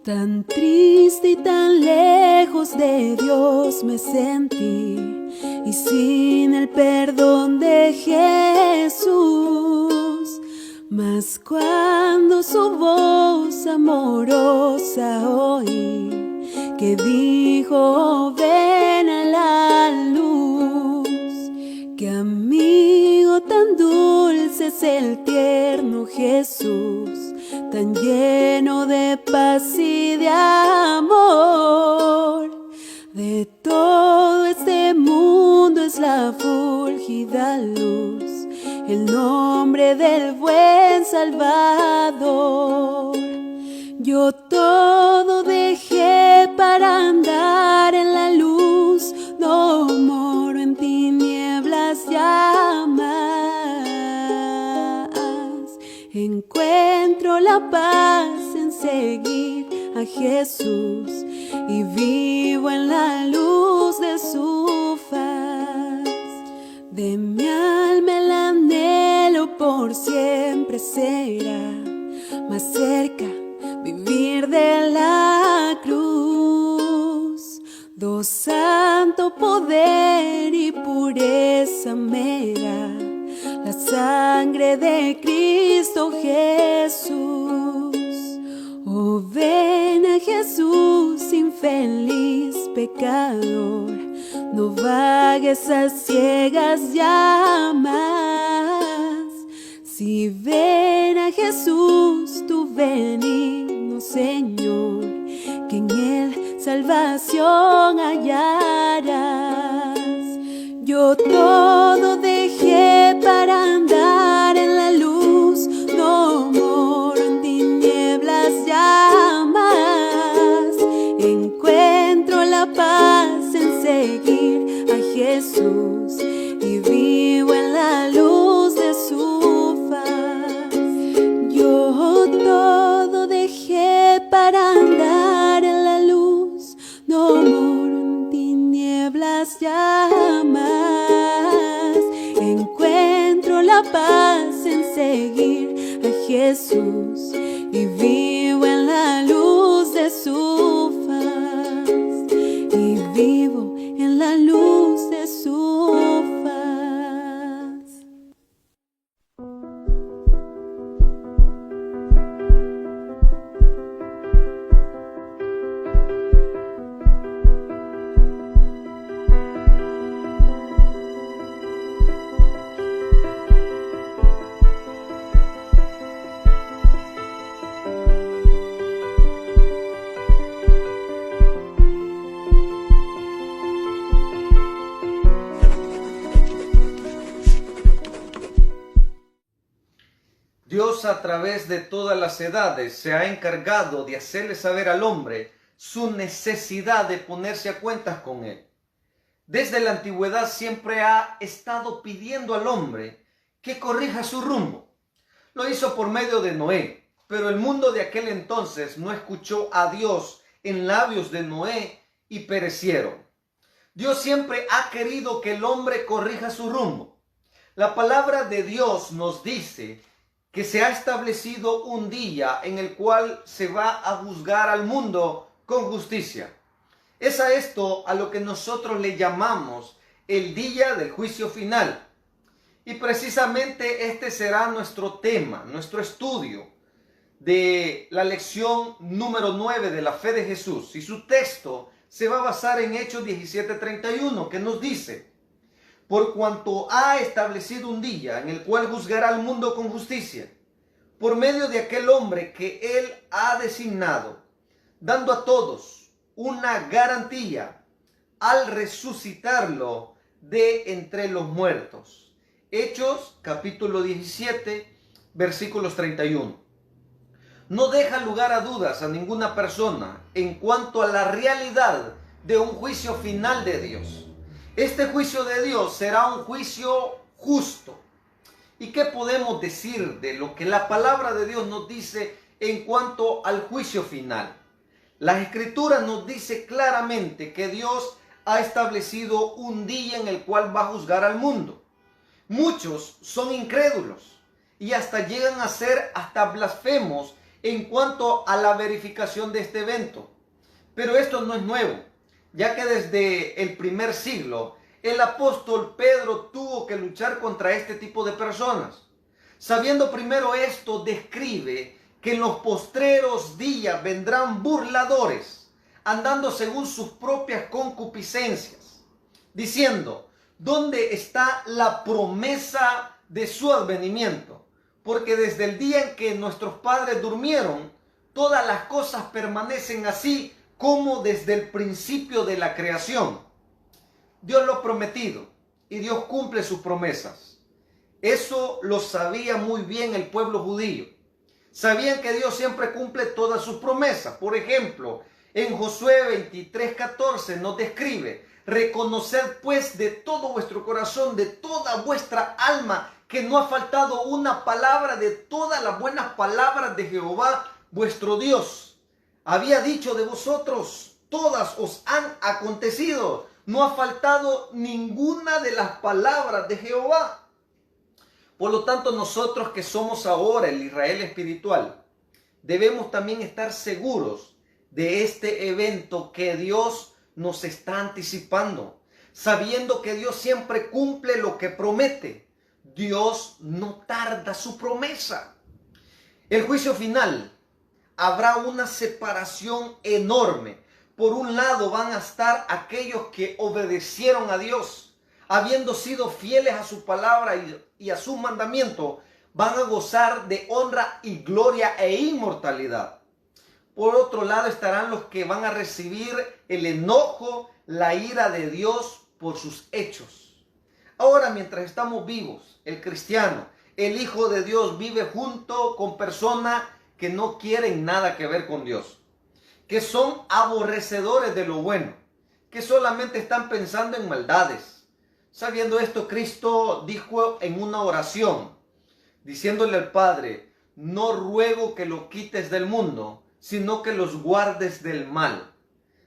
Tan triste y tan lejos de Dios me sentí, y sin el perdón de Jesús. Mas cuando su voz amorosa oí, que dijo: ven a la luz. Qué amigo tan dulce es el tierno Jesús, tan lleno de paz y de amor. De todo este mundo es la fulgida luz, el nombre del buen Salvador. Yo todo dejé para andar en la luz, no moro en tinieblas ya más. Encuentro la paz en seguir a Jesús y vivo en la luz de su faz. De mi alma el anhelo por siempre será más cerca vivir de la cruz. Do santo poder y pureza me da la sangre de Cristo Jesús. Oh, ven a Jesús, infeliz pecador, no vagues a ciegas ya más. Si ven a Jesús, tú benigno Señor, que en Él salvación hallarás. Yo todo dejé para andar en la luz, no moro en tinieblas ya más. Encuentro la paz en seguir a Jesús y vivo en la luz de su faz. Yo todo dejé para andar en la luz, no moro en tinieblas ya más. Encuentro la paz en seguir a Jesús y vivo en la luz de su faz. Y vivo en la luz de su faz. Dios, a través de todas las edades, se ha encargado de hacerle saber al hombre su necesidad de ponerse a cuentas con Él. Desde la antigüedad siempre ha estado pidiendo al hombre que corrija su rumbo. Lo hizo por medio de Noé, pero el mundo de aquel entonces no escuchó a Dios en labios de Noé y perecieron. Dios siempre ha querido que el hombre corrija su rumbo. La palabra de Dios nos dice que se ha establecido un día en el cual se va a juzgar al mundo con justicia. Es a esto a lo que nosotros le llamamos el día del juicio final. Y precisamente este será nuestro tema, nuestro estudio de la lección número 9 de la fe de Jesús. Y su texto se va a basar en Hechos 17:31, que nos dice: por cuanto ha establecido un día en el cual juzgará al mundo con justicia, por medio de aquel hombre que Él ha designado, dando a todos una garantía al resucitarlo de entre los muertos. Hechos capítulo 17, versículos 31. No deja lugar a dudas a ninguna persona en cuanto a la realidad de un juicio final de Dios. Este juicio de Dios será un juicio justo. ¿Y qué podemos decir de lo que la palabra de Dios nos dice en cuanto al juicio final? La Escritura nos dice claramente que Dios ha establecido un día en el cual va a juzgar al mundo. Muchos son incrédulos y hasta llegan a ser hasta blasfemos en cuanto a la verificación de este evento. Pero esto no es nuevo, ya que desde el primer siglo el apóstol Pedro tuvo que luchar contra este tipo de personas. Sabiendo primero esto, describe que en los postreros días vendrán burladores, andando según sus propias concupiscencias, diciendo: ¿dónde está la promesa de su advenimiento? Porque desde el día en que nuestros padres durmieron, todas las cosas permanecen así como desde el principio de la creación. Dios lo ha prometido y Dios cumple sus promesas. Eso lo sabía muy bien el pueblo judío. Sabían que Dios siempre cumple todas sus promesas. Por ejemplo, en Josué 23:14 nos describe: reconoced pues de todo vuestro corazón, de toda vuestra alma, que no ha faltado una palabra de todas las buenas palabras de Jehová vuestro Dios. Había dicho de vosotros, todas os han acontecido. No ha faltado ninguna de las palabras de Jehová. Por lo tanto, nosotros que somos ahora el Israel espiritual, debemos también estar seguros de este evento que Dios nos está anticipando, sabiendo que Dios siempre cumple lo que promete. Dios no tarda su promesa. El juicio final, habrá una separación enorme. Por un lado van a estar aquellos que obedecieron a Dios, habiendo sido fieles a su palabra y a su mandamiento, van a gozar de honra y gloria e inmortalidad. Por otro lado estarán los que van a recibir el enojo, la ira de Dios por sus hechos. Ahora, mientras estamos vivos, el cristiano, el Hijo de Dios, vive junto con personas que no quieren nada que ver con Dios, que son aborrecedores de lo bueno, que solamente están pensando en maldades. Sabiendo esto, Cristo dijo en una oración, diciéndole al Padre: no ruego que lo quites del mundo, sino que los guardes del mal.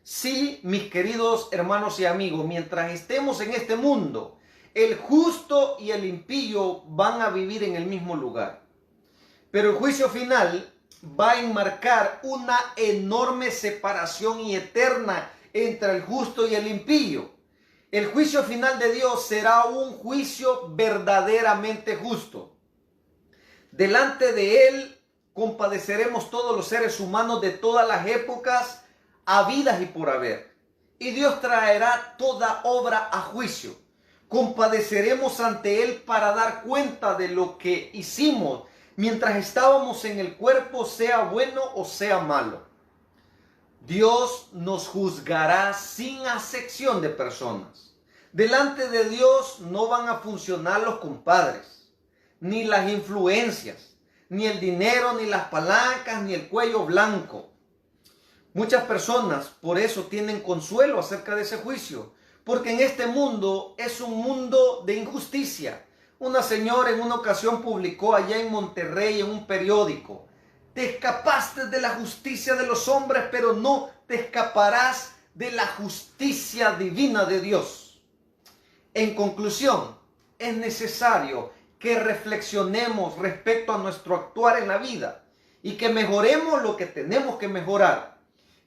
Sí, mis queridos hermanos y amigos, mientras estemos en este mundo, el justo y el impío van a vivir en el mismo lugar. Pero el juicio final va a enmarcar una enorme separación y eterna entre el justo y el impío. El juicio final de Dios será un juicio verdaderamente justo. Delante de Él compadeceremos todos los seres humanos de todas las épocas, habidas y por haber. Y Dios traerá toda obra a juicio. Compadeceremos ante Él para dar cuenta de lo que hicimos mientras estábamos en el cuerpo, sea bueno o sea malo. Dios nos juzgará sin acepción de personas. Delante de Dios no van a funcionar los compadres, ni las influencias, ni el dinero, ni las palancas, ni el cuello blanco. Muchas personas por eso tienen consuelo acerca de ese juicio, porque en este mundo es un mundo de injusticia. Una señora en una ocasión publicó allá en Monterrey en un periódico: te escapaste de la justicia de los hombres, pero no te escaparás de la justicia divina de Dios. En conclusión, es necesario que reflexionemos respecto a nuestro actuar en la vida y que mejoremos lo que tenemos que mejorar,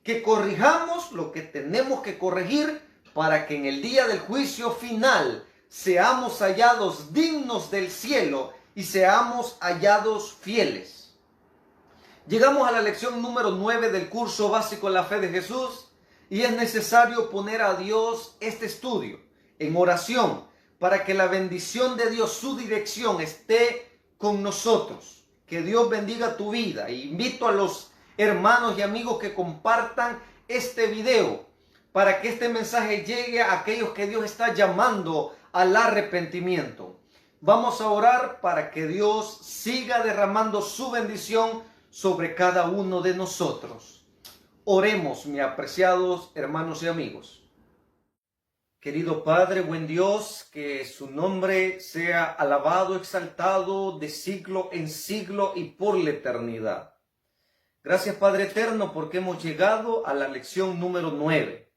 que corrijamos lo que tenemos que corregir, para que en el día del juicio final seamos hallados dignos del cielo y seamos hallados fieles. Llegamos a la lección número 9 del curso básico en la fe de Jesús, y es necesario poner a Dios este estudio en oración para que la bendición de Dios, su dirección, esté con nosotros. Que Dios bendiga tu vida. E invito a los hermanos y amigos que compartan este video para que este mensaje llegue a aquellos que Dios está llamando al arrepentimiento. Vamos a orar para que Dios siga derramando su bendición sobre cada uno de nosotros. Oremos, mis apreciados hermanos y amigos. Querido Padre, buen Dios, que su nombre sea alabado, exaltado de siglo en siglo y por la eternidad. Gracias, Padre eterno, porque hemos llegado a la lección número 9.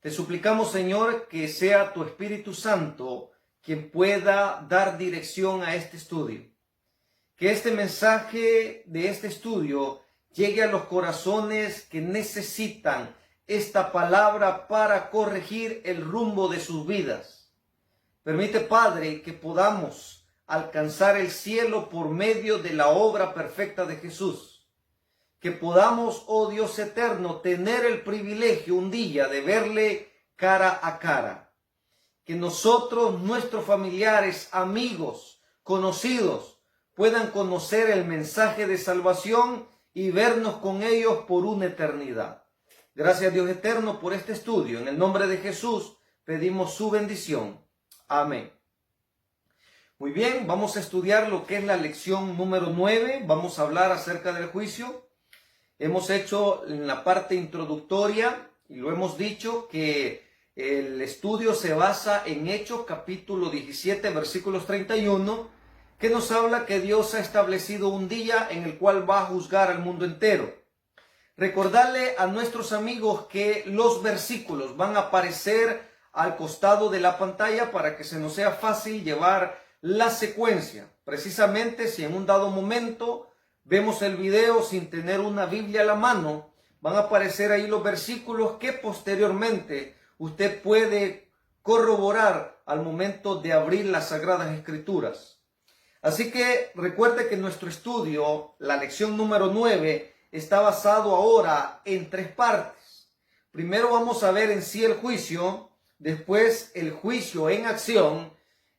Te suplicamos, Señor, que sea tu Espíritu Santo quien pueda dar dirección a este estudio. Que este mensaje de este estudio llegue a los corazones que necesitan esta palabra para corregir el rumbo de sus vidas. Permite, Padre, que podamos alcanzar el cielo por medio de la obra perfecta de Jesús. Que podamos, oh Dios eterno, tener el privilegio un día de verle cara a cara. Que nosotros, nuestros familiares, amigos, conocidos, puedan conocer el mensaje de salvación y vernos con ellos por una eternidad. Gracias, Dios eterno, por este estudio. En el nombre de Jesús pedimos su bendición. Amén. Muy bien, vamos a estudiar lo que es la lección número 9. Vamos a hablar acerca del juicio. Hemos hecho en la parte introductoria, y lo hemos dicho, que el estudio se basa en Hechos capítulo 17, versículos 31, que nos habla que Dios ha establecido un día en el cual va a juzgar al mundo entero. Recordarle a nuestros amigos que los versículos van a aparecer al costado de la pantalla para que se nos sea fácil llevar la secuencia. Precisamente si en un dado momento vemos el video sin tener una Biblia a la mano, van a aparecer ahí los versículos que posteriormente usted puede corroborar al momento de abrir las Sagradas Escrituras. Así que recuerde que nuestro estudio, la lección número 9, está basado ahora en 3 partes. Primero vamos a ver en sí el juicio, después el juicio en acción,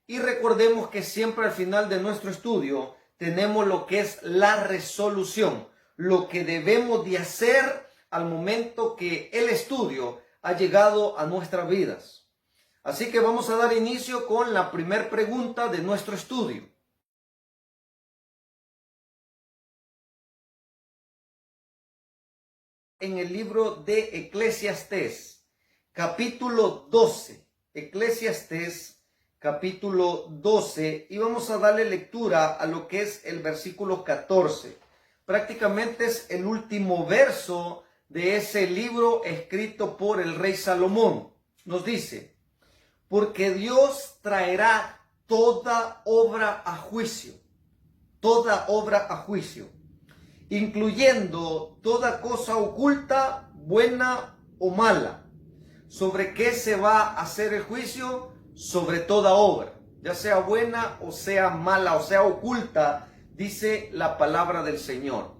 y recordemos que siempre al final de nuestro estudio tenemos lo que es la resolución, lo que debemos de hacer al momento que el estudio ha llegado a nuestras vidas. Así que vamos a dar inicio con la primera pregunta de nuestro estudio. En el libro de Eclesiastés, capítulo 12, Eclesiastés, capítulo 12, y vamos a darle lectura a lo que es el versículo 14. Prácticamente es el último verso de ese libro escrito por el rey Salomón. Nos dice: porque Dios traerá toda obra a juicio, incluyendo toda cosa oculta, buena o mala. ¿Sobre qué se va a hacer el juicio? Sobre toda obra, ya sea buena o sea mala o sea oculta, dice la palabra del Señor.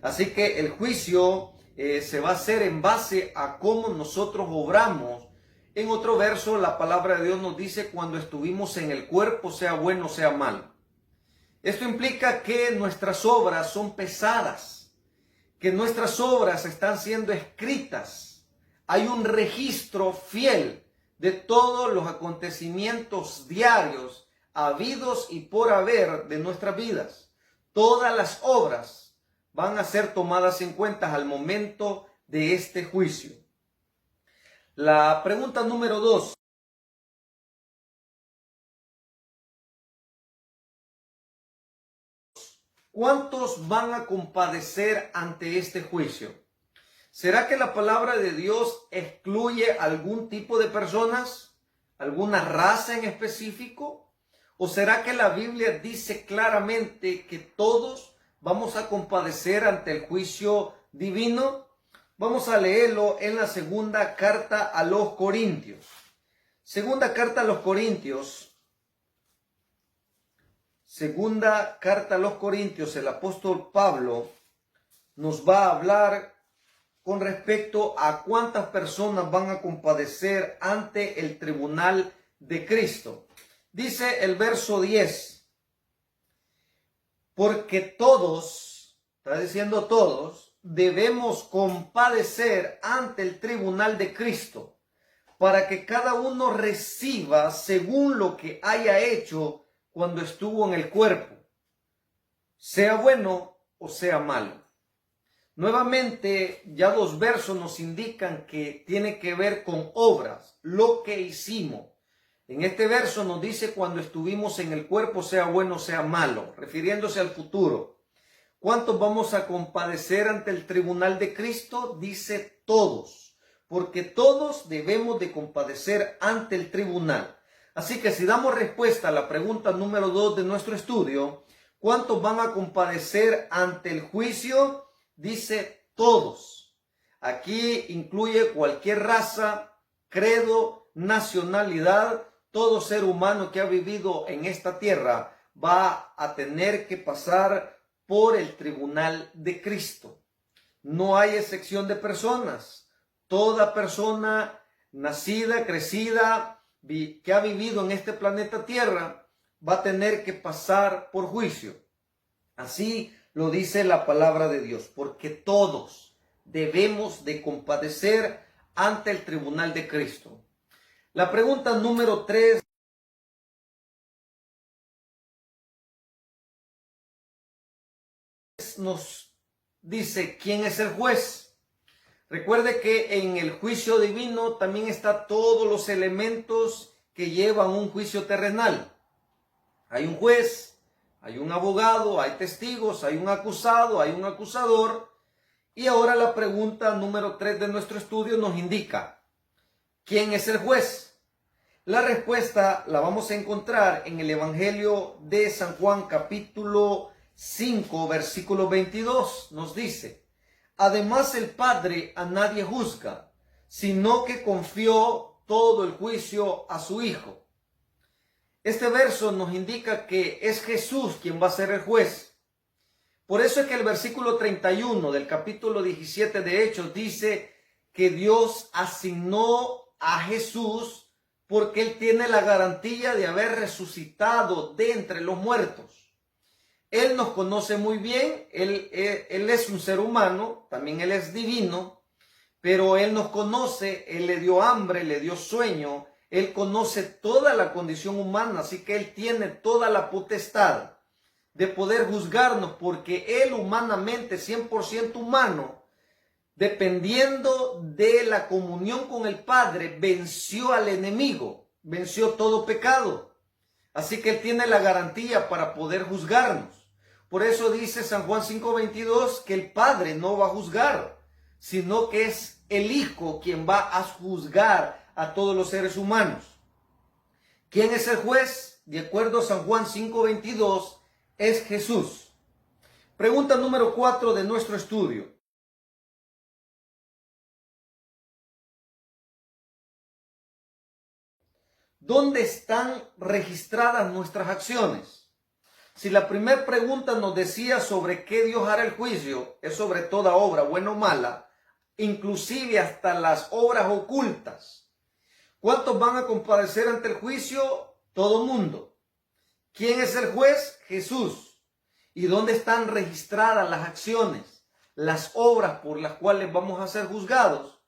Así que el juicio se va a hacer en base a cómo nosotros obramos. En otro verso la palabra de Dios nos dice: cuando estuvimos en el cuerpo, sea bueno o sea malo. Esto implica que nuestras obras son pesadas, que nuestras obras están siendo escritas. Hay un registro fiel de todos los acontecimientos diarios habidos y por haber de nuestras vidas. Todas las obras van a ser tomadas en cuenta al momento de este juicio. La pregunta número 2. ¿Cuántos van a compadecer ante este juicio? ¿Será que la palabra de Dios excluye algún tipo de personas, alguna raza en específico? ¿O será que la Biblia dice claramente que todos vamos a compadecer ante el juicio divino? Vamos a leerlo en la segunda carta a los Corintios. Segunda carta a los Corintios. Segunda carta a los Corintios, el apóstol Pablo nos va a hablar con respecto a cuántas personas van a compadecer ante el tribunal de Cristo. Dice el verso 10, porque todos, está diciendo todos, debemos compadecer ante el tribunal de Cristo, para que cada uno reciba según lo que haya hecho cuando estuvo en el cuerpo, sea bueno o sea malo. Nuevamente, ya 2 versos nos indican que tiene que ver con obras, lo que hicimos. En este verso nos dice cuando estuvimos en el cuerpo, sea bueno o sea malo, refiriéndose al futuro. ¿Cuántos vamos a compadecer ante el tribunal de Cristo? Dice todos, porque todos debemos de compadecer ante el tribunal. Así que si damos respuesta a la pregunta número 2 de nuestro estudio, ¿cuántos van a compadecer ante el juicio? Dice todos. Aquí incluye cualquier raza, credo, nacionalidad. Todo ser humano que ha vivido en esta tierra va a tener que pasar por el tribunal de Cristo. No hay excepción de personas. Toda persona nacida, crecida, que ha vivido en este planeta Tierra, va a tener que pasar por juicio. Así lo dice la palabra de Dios, porque todos debemos de compadecer ante el tribunal de Cristo. La pregunta número 3 nos dice, ¿quién es el juez? Recuerde que en el juicio divino también están todos los elementos que llevan un juicio terrenal. Hay un juez, hay un abogado, hay testigos, hay un acusado, hay un acusador. Y ahora la pregunta número 3 de nuestro estudio nos indica, ¿quién es el juez? La respuesta la vamos a encontrar en el Evangelio de San Juan, capítulo 5, versículo 22. Nos dice, además el Padre a nadie juzga, sino que confió todo el juicio a su Hijo. Este verso nos indica que es Jesús quien va a ser el juez. Por eso es que el versículo 31 del capítulo 17 de Hechos dice que Dios asignó a Jesús porque Él tiene la garantía de haber resucitado de entre los muertos. Él nos conoce muy bien, Él es un ser humano, también Él es divino, pero Él nos conoce, Él le dio hambre, le dio sueño, Él conoce toda la condición humana, así que Él tiene toda la potestad de poder juzgarnos, porque Él humanamente, 100% humano, dependiendo de la comunión con el Padre, venció al enemigo, venció todo pecado. Así que Él tiene la garantía para poder juzgarnos. Por eso dice San Juan 5:22 que el Padre no va a juzgar, sino que es el Hijo quien va a juzgar a todos los seres humanos. ¿Quién es el juez? De acuerdo a San Juan 5:22, es Jesús. Pregunta número 4 de nuestro estudio. ¿Dónde están registradas nuestras acciones? Si la primera pregunta nos decía sobre qué Dios hará el juicio, es sobre toda obra, buena o mala, inclusive hasta las obras ocultas. ¿Cuántos van a comparecer ante el juicio? Todo mundo. ¿Quién es el juez? Jesús. ¿Y dónde están registradas las acciones, las obras por las cuales vamos a ser juzgados?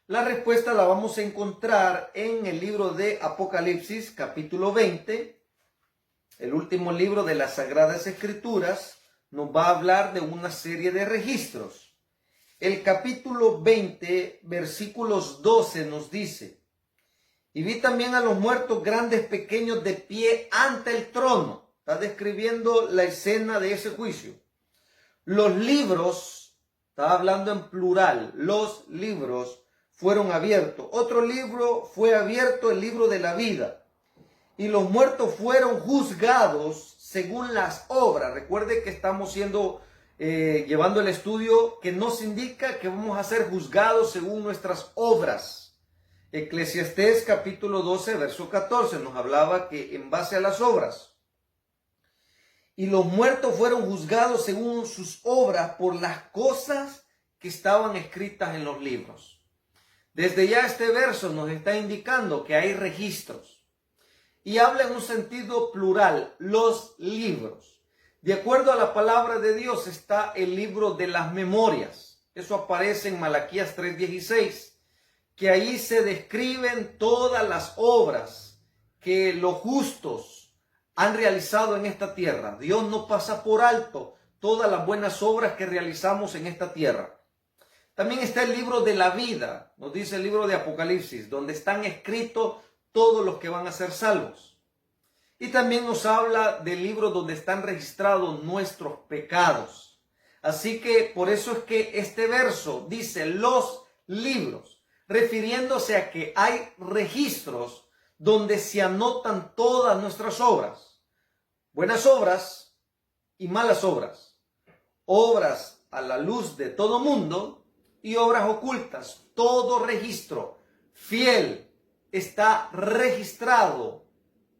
La respuesta la vamos a encontrar en el libro de Apocalipsis, capítulo 20. El último libro de las Sagradas Escrituras nos va a hablar de una serie de registros. El capítulo 20, versículos 12 nos dice, y vi también a los muertos grandes, pequeños, de pie ante el trono. Está describiendo la escena de ese juicio. Los libros, está hablando en plural, los libros fueron abiertos. Otro libro fue abierto, el libro de la vida. Y los muertos fueron juzgados según las obras. Recuerde que estamos llevando el estudio que nos indica que vamos a ser juzgados según nuestras obras. Eclesiastés capítulo 12, verso 14 nos hablaba que en base a las obras. Y los muertos fueron juzgados según sus obras por las cosas que estaban escritas en los libros. Desde ya este verso nos está indicando que hay registros. Y habla en un sentido plural, los libros. De acuerdo a la palabra de Dios está el libro de las memorias. Eso aparece en Malaquías 3:16, que ahí se describen todas las obras que los justos han realizado en esta tierra. Dios no pasa por alto todas las buenas obras que realizamos en esta tierra. También está el libro de la vida, nos dice el libro de Apocalipsis, donde están escritos todos los que van a ser salvos. Y también nos habla del libro donde están registrados nuestros pecados. Así que por eso es que este verso dice los libros, refiriéndose a que hay registros donde se anotan todas nuestras obras. Buenas obras y malas obras. Obras a la luz de todo mundo, y obras ocultas. Todo registro fiel está registrado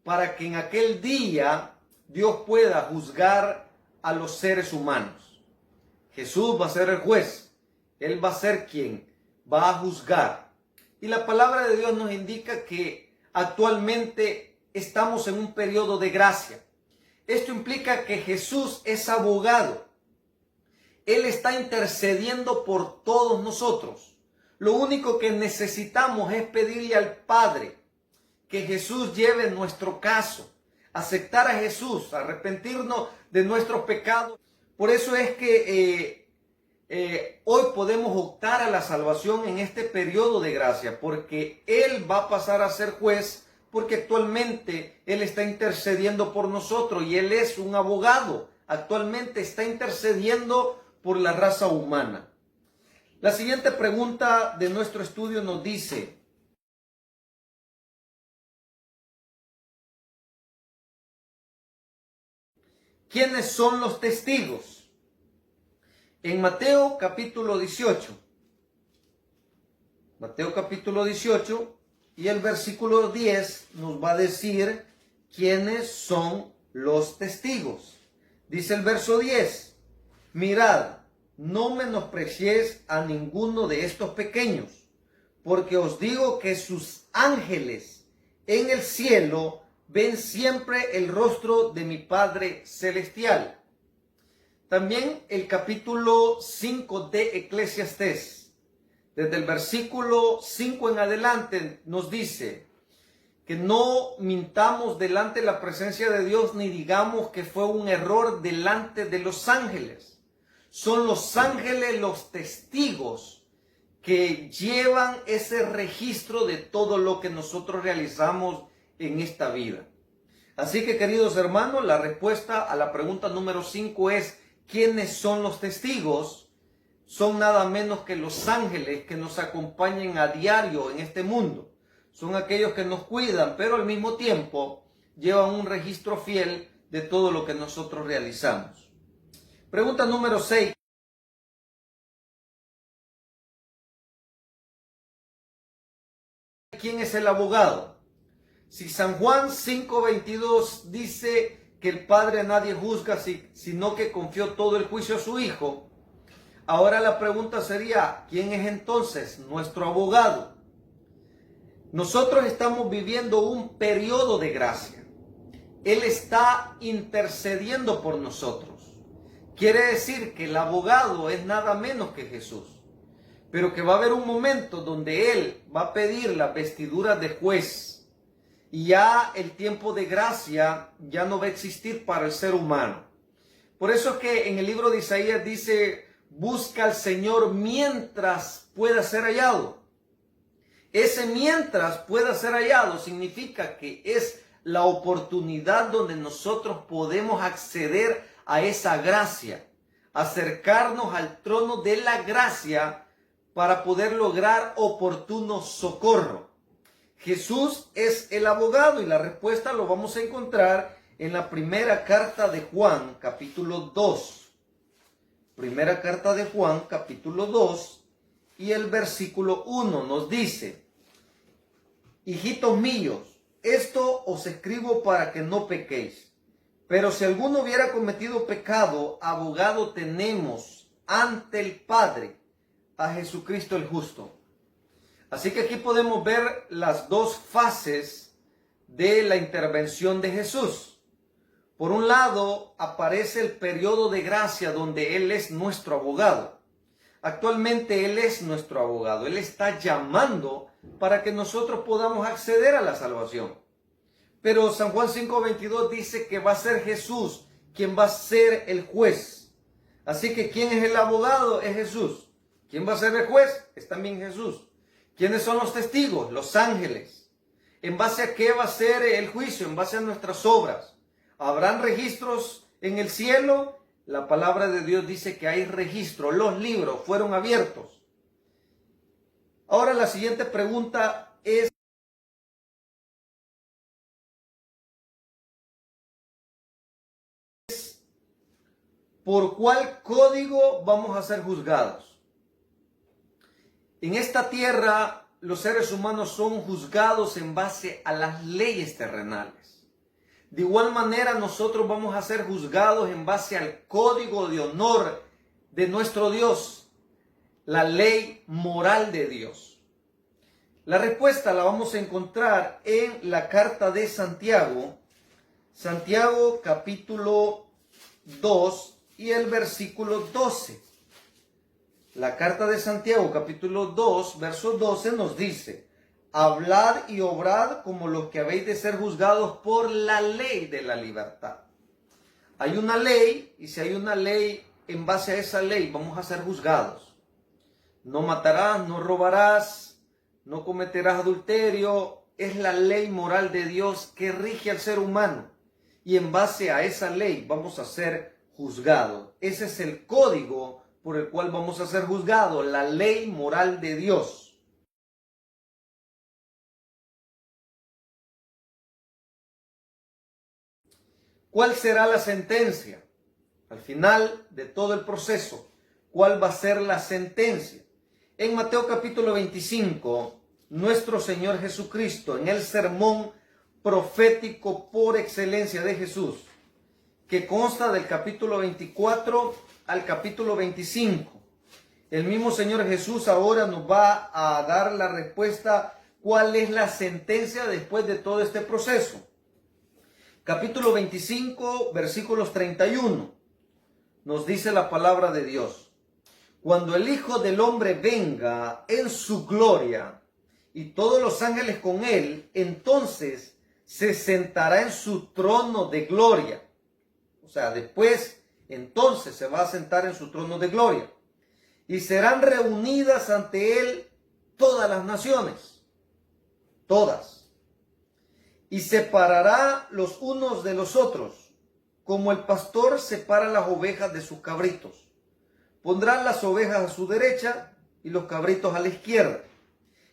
para que en aquel día Dios pueda juzgar a los seres humanos. Jesús va a ser el juez. Él va a ser quien va a juzgar. Y la palabra de Dios nos indica que actualmente estamos en un periodo de gracia. Esto implica que Jesús es abogado. Él está intercediendo por todos nosotros. Lo único que necesitamos es pedirle al Padre que Jesús lleve nuestro caso, aceptar a Jesús, arrepentirnos de nuestros pecados. Por eso es que hoy podemos optar a la salvación en este periodo de gracia, porque Él va a pasar a ser juez, porque actualmente Él está intercediendo por nosotros y Él es un abogado. Actualmente está intercediendo por la raza humana. La siguiente pregunta de nuestro estudio nos dice: ¿quiénes son los testigos? En Mateo capítulo 18. Mateo capítulo 18 y el versículo 10 nos va a decir quiénes son los testigos. Dice el verso 10: mirad, no menospreciéis a ninguno de estos pequeños, porque os digo que sus ángeles en el cielo ven siempre el rostro de mi Padre Celestial. También el capítulo 5 de Eclesiastés, desde el versículo 5 en adelante, nos dice que no mintamos delante de la presencia de Dios, ni digamos que fue un error delante de los ángeles. Son los ángeles los testigos que llevan ese registro de todo lo que nosotros realizamos en esta vida. Así que, queridos hermanos, la respuesta a la pregunta número 5 es: ¿quiénes son los testigos? Son nada menos que los ángeles que nos acompañan a diario en este mundo. Son aquellos que nos cuidan, pero al mismo tiempo llevan un registro fiel de todo lo que nosotros realizamos. Pregunta número 6. ¿Quién es el abogado? Si San Juan 5:22 dice que el Padre a nadie juzga, sino que confió todo el juicio a su Hijo, ahora la pregunta sería: ¿quién es entonces nuestro abogado? Nosotros estamos viviendo un periodo de gracia. Él está intercediendo por nosotros. Quiere decir que el abogado es nada menos que Jesús, pero que va a haber un momento donde Él va a pedir las vestiduras de juez y ya el tiempo de gracia ya no va a existir para el ser humano. Por eso es que en el libro de Isaías dice: busca al Señor mientras pueda ser hallado. Ese mientras pueda ser hallado significa que es la oportunidad donde nosotros podemos acceder a esa gracia, acercarnos al trono de la gracia para poder lograr oportuno socorro. Jesús es el abogado y la respuesta lo vamos a encontrar en la primera carta de Juan, capítulo 2. Primera carta de Juan, capítulo 2 y el versículo 1 nos dice: hijitos míos, esto os escribo para que no pequéis. Pero si alguno hubiera cometido pecado, abogado tenemos ante el Padre, a Jesucristo el justo. Así que aquí podemos ver las dos fases de la intervención de Jesús. Por un lado, aparece el periodo de gracia donde Él es nuestro abogado. Actualmente Él es nuestro abogado. Él está llamando para que nosotros podamos acceder a la salvación. Pero San Juan 5:22 dice que va a ser Jesús quien va a ser el juez. Así que ¿quién es el abogado? Es Jesús. ¿Quién va a ser el juez? Es también Jesús. ¿Quiénes son los testigos? Los ángeles. ¿En base a qué va a ser el juicio? En base a nuestras obras. ¿Habrán registros en el cielo? La palabra de Dios dice que hay registros. Los libros fueron abiertos. Ahora la siguiente pregunta es: ¿por cuál código vamos a ser juzgados? En esta tierra, los seres humanos son juzgados en base a las leyes terrenales. De igual manera, nosotros vamos a ser juzgados en base al código de honor de nuestro Dios, la ley moral de Dios. La respuesta la vamos a encontrar en la carta de Santiago, Santiago capítulo 2 y el versículo 12. La carta de Santiago capítulo 2, verso 12 nos dice: hablad y obrad como los que habéis de ser juzgados por la ley de la libertad. Hay una ley, y si hay una ley, en base a esa ley vamos a ser juzgados. No matarás, no robarás, no cometerás adulterio. Es la ley moral de Dios que rige al ser humano. Y en base a esa ley vamos a ser juzgados. Ese es el código por el cual vamos a ser juzgados, la ley moral de Dios. ¿Cuál será la sentencia? Al final de todo el proceso, ¿cuál va a ser la sentencia? En Mateo capítulo 25, nuestro Señor Jesucristo, en el sermón profético por excelencia de Jesús, que consta del capítulo 24 al capítulo 25, el mismo Señor Jesús ahora nos va a dar la respuesta, ¿cuál es la sentencia después de todo este proceso? Capítulo 25, versículos 31, nos dice la palabra de Dios: cuando el Hijo del Hombre venga en su gloria y todos los ángeles con él, entonces se sentará en su trono de gloria. O sea, después, entonces se va a sentar en su trono de gloria. Y serán reunidas ante él todas las naciones. Todas. Y separará los unos de los otros, como el pastor separa las ovejas de sus cabritos. Pondrán las ovejas a su derecha y los cabritos a la izquierda.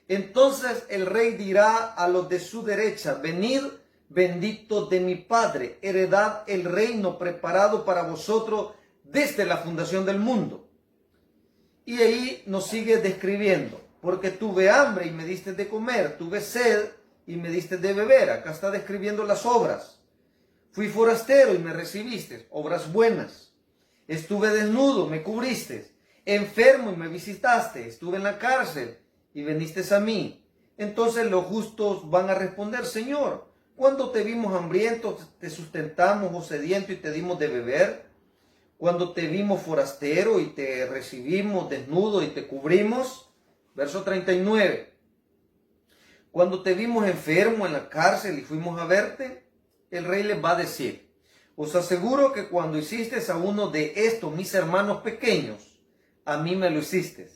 Entonces el rey dirá a los de su derecha: venid, benditos de mi Padre, heredad el reino preparado para vosotros desde la fundación del mundo. Y ahí nos sigue describiendo: porque tuve hambre y me diste de comer, tuve sed y me diste de beber. Acá está describiendo las obras. Fui forastero y me recibiste, obras buenas. Estuve desnudo, me cubriste, enfermo y me visitaste, estuve en la cárcel y viniste a mí. Entonces los justos van a responder: Señor, cuando te vimos hambriento, te sustentamos, o sediento y te dimos de beber. Cuando te vimos forastero y te recibimos, desnudo y te cubrimos. Verso 39. Cuando te vimos enfermo en la cárcel y fuimos a verte. El rey les va a decir: os aseguro que cuando hiciste a uno de estos mis hermanos pequeños, a mí me lo hiciste.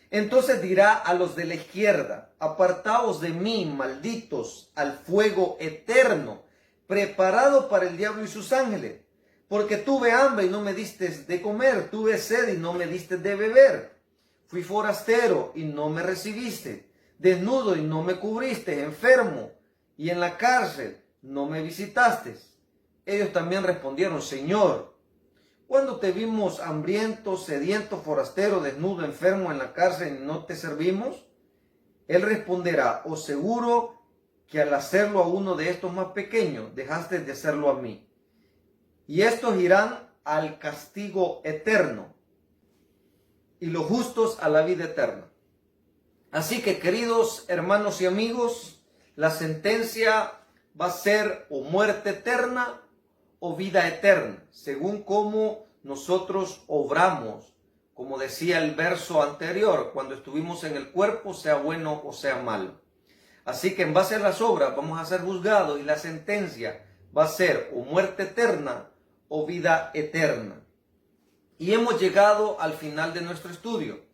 Entonces dirá a los de la izquierda: apartaos de mí, malditos, al fuego eterno, preparado para el diablo y sus ángeles. Porque tuve hambre y no me diste de comer, tuve sed y no me diste de beber. Fui forastero y no me recibiste, desnudo y no me cubriste, enfermo y en la cárcel no me visitaste. Ellos también respondieron: Señor, cuando te vimos hambriento, sediento, forastero, desnudo, enfermo en la cárcel y no te servimos. Él responderá: os aseguro que al hacerlo a uno de estos más pequeños, dejaste de hacerlo a mí. Y estos irán al castigo eterno, y los justos a la vida eterna. Así que, queridos hermanos y amigos, la sentencia va a ser o muerte eterna o vida eterna, según cómo nosotros obramos, como decía el verso anterior, cuando estuvimos en el cuerpo, sea bueno o sea malo. Así que en base a las obras vamos a ser juzgados y la sentencia va a ser o muerte eterna o vida eterna. Y hemos llegado al final de nuestro estudio,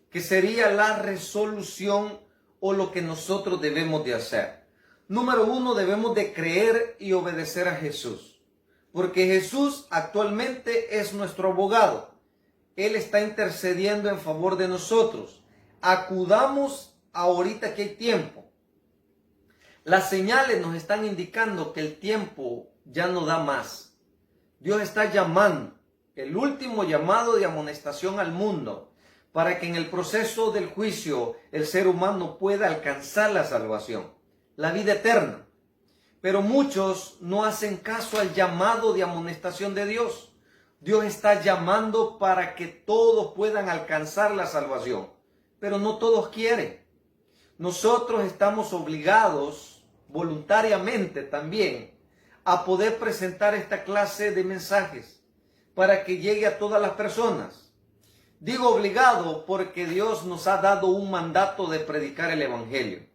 que sería la resolución o lo que nosotros debemos de hacer. Número 1, debemos de creer y obedecer a Jesús, porque Jesús actualmente es nuestro abogado. Él está intercediendo en favor de nosotros. Acudamos ahorita que hay tiempo. Las señales nos están indicando que el tiempo ya no da más. Dios está llamando. el último llamado de amonestación al mundo, para que en el proceso del juicio el ser humano pueda alcanzar la salvación, la vida eterna. Pero muchos no hacen caso al llamado de amonestación de Dios. Dios está llamando para que todos puedan alcanzar la salvación, pero no todos quieren. Nosotros estamos obligados voluntariamente también a poder presentar esta clase de mensajes para que llegue a todas las personas. Digo obligado porque Dios nos ha dado un mandato de predicar el Evangelio.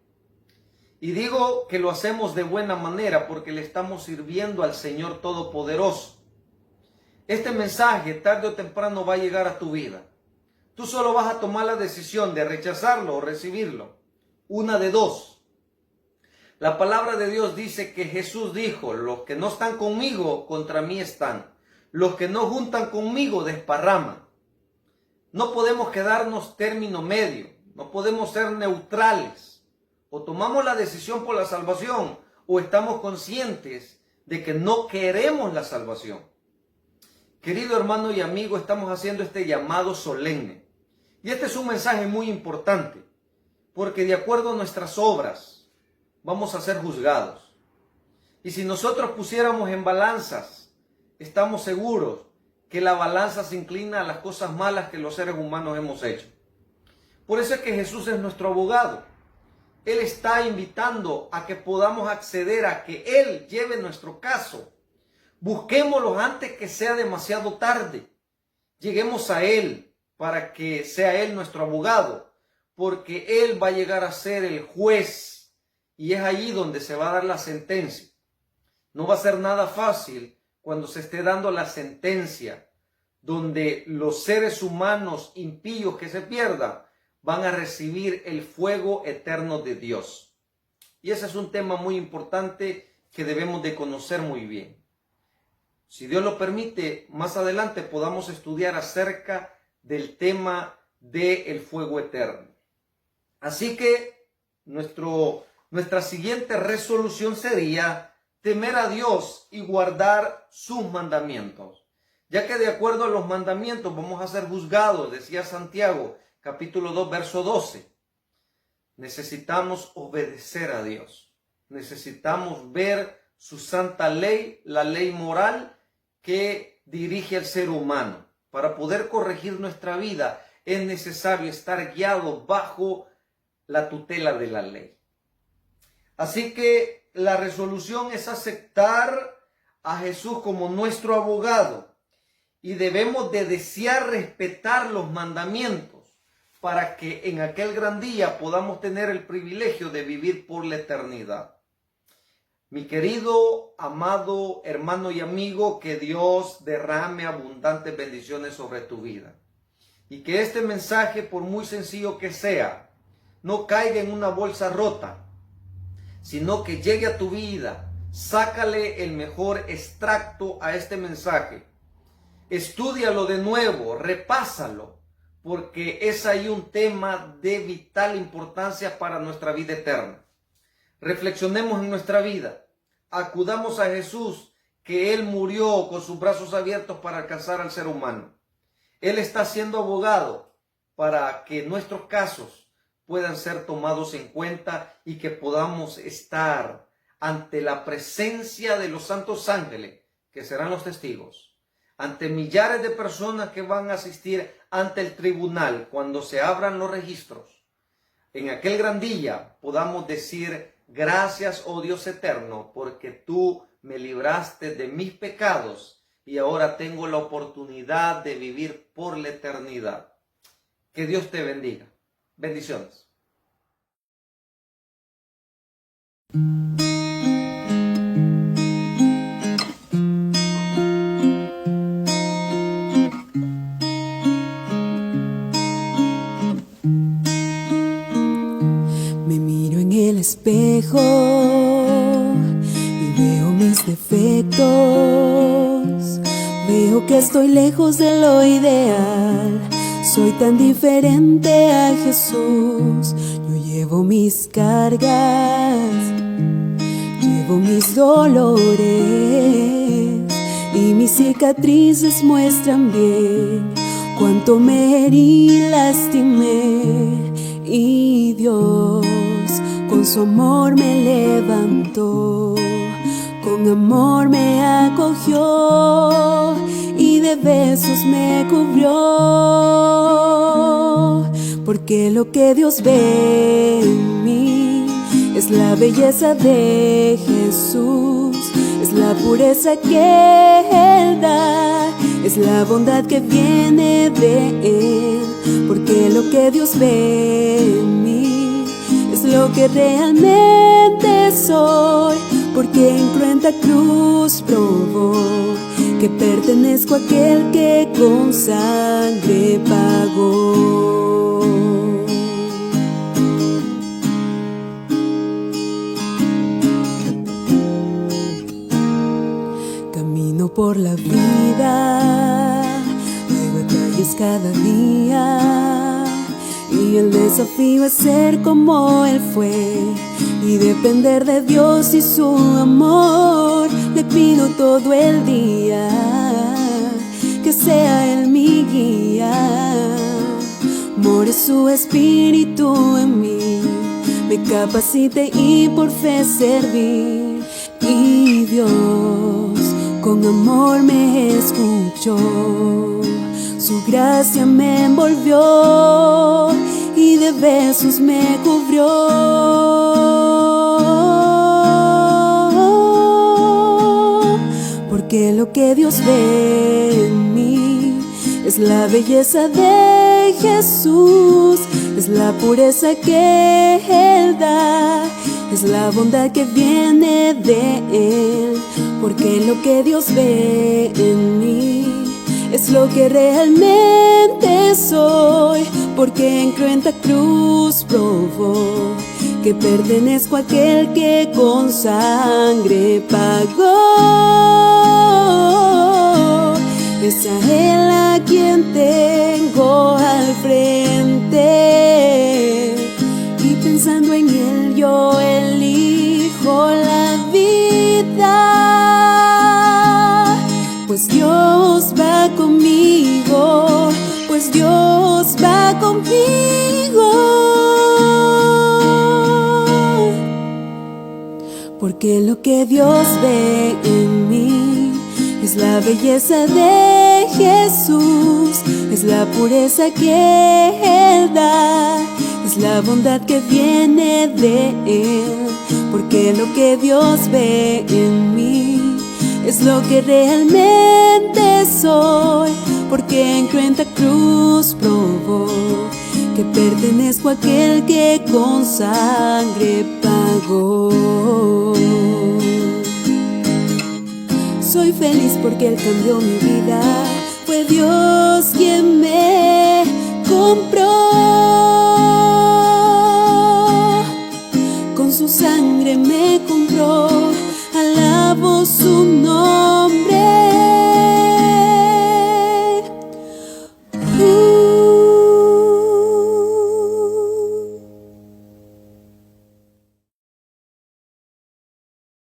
Y digo que lo hacemos de buena manera porque le estamos sirviendo al Señor Todopoderoso. Este mensaje tarde o temprano va a llegar a tu vida. Tú solo vas a tomar la decisión de rechazarlo o recibirlo. Una de dos. La palabra de Dios dice que Jesús dijo: los que no están conmigo, contra mí están. Los que no juntan conmigo, desparraman. No podemos quedarnos término medio. No podemos ser neutrales. O tomamos la decisión por la salvación, o estamos conscientes de que no queremos la salvación. Querido hermano y amigo, estamos haciendo este llamado solemne. Y este es un mensaje muy importante, porque de acuerdo a nuestras obras vamos a ser juzgados. Y si nosotros pusiéramos en balanzas, estamos seguros que la balanza se inclina a las cosas malas que los seres humanos hemos hecho. Por eso es que Jesús es nuestro abogado. Él está invitando a que podamos acceder a que Él lleve nuestro caso. Busquémoslo antes que sea demasiado tarde. Lleguemos a Él para que sea Él nuestro abogado, porque Él va a llegar a ser el juez y es allí donde se va a dar la sentencia. No va a ser nada fácil cuando se esté dando la sentencia, donde los seres humanos impíos que se pierdan van a recibir el fuego eterno de Dios. Y ese es un tema muy importante que debemos de conocer muy bien. Si Dios lo permite, más adelante podamos estudiar acerca del tema del fuego eterno. Así que nuestra siguiente resolución sería temer a Dios y guardar sus mandamientos. Ya que de acuerdo a los mandamientos vamos a ser juzgados, decía Santiago, capítulo 2, verso 12. Necesitamos obedecer a Dios. Necesitamos ver su santa ley, la ley moral que dirige al ser humano. Para poder corregir nuestra vida es necesario estar guiado bajo la tutela de la ley. Así que la resolución es aceptar a Jesús como nuestro abogado y debemos de desear respetar los mandamientos para que en aquel gran día podamos tener el privilegio de vivir por la eternidad. Mi querido, amado hermano y amigo, que Dios derrame abundantes bendiciones sobre tu vida. Y que este mensaje, por muy sencillo que sea, no caiga en una bolsa rota, sino que llegue a tu vida. Sácale el mejor extracto a este mensaje. Estúdialo de nuevo, repásalo, porque es ahí un tema de vital importancia para nuestra vida eterna. Reflexionemos en nuestra vida. Acudamos a Jesús, que Él murió con sus brazos abiertos para alcanzar al ser humano. Él está siendo abogado para que nuestros casos puedan ser tomados en cuenta y que podamos estar ante la presencia de los santos ángeles, que serán los testigos, ante millares de personas que van a asistir ante el tribunal cuando se abran los registros. En aquel gran día podamos decir: gracias, oh Dios eterno, porque tú me libraste de mis pecados y ahora tengo la oportunidad de vivir por la eternidad. Que Dios te bendiga. Bendiciones. Me miro en el espejo y veo mis defectos. Veo que estoy lejos de lo ideal. Soy tan diferente a Jesús. Yo llevo mis cargas, llevo mis dolores y mis cicatrices muestran bien cuánto me herí, lastimé, y Dios con su amor me levantó, con amor me acogió y de besos me cubrió. Porque lo que Dios ve en mí es la belleza de Jesús, es la pureza que Él da, es la bondad que viene de Él. Porque lo que Dios ve en mí es lo que realmente soy. Porque en cruenta cruz probó que pertenezco a aquel que con sangre pagó. Camino por la vida, hay batallas cada día, y el desafío es ser como Él fue y depender de Dios y su amor. Le pido todo el día que sea Él mi guía, more su espíritu en mí, me capacite y por fe servir. Y Dios con amor me escuchó, su gracia me envolvió y de besos me cubrió. Porque lo que Dios ve en mí es la belleza de Jesús, es la pureza que Él da, es la bondad que viene de Él. Porque lo que Dios ve en mí es lo que realmente soy. Porque en cruenta cruz probó que pertenezco a aquel que con sangre pagó. Es a Él a quien tengo al frente, y pensando en Él yo elijo la vida. Pues Dios va conmigo, pues Dios va conmigo. Porque lo que Dios ve en mí es la belleza de Jesús, es la pureza que Él da, es la bondad que viene de Él. Porque lo que Dios ve en mí es lo que realmente soy. Porque en cruenta cruz probó que pertenezco a aquel que con sangre pagó. Soy feliz porque Él cambió mi vida, fue Dios quien me compró.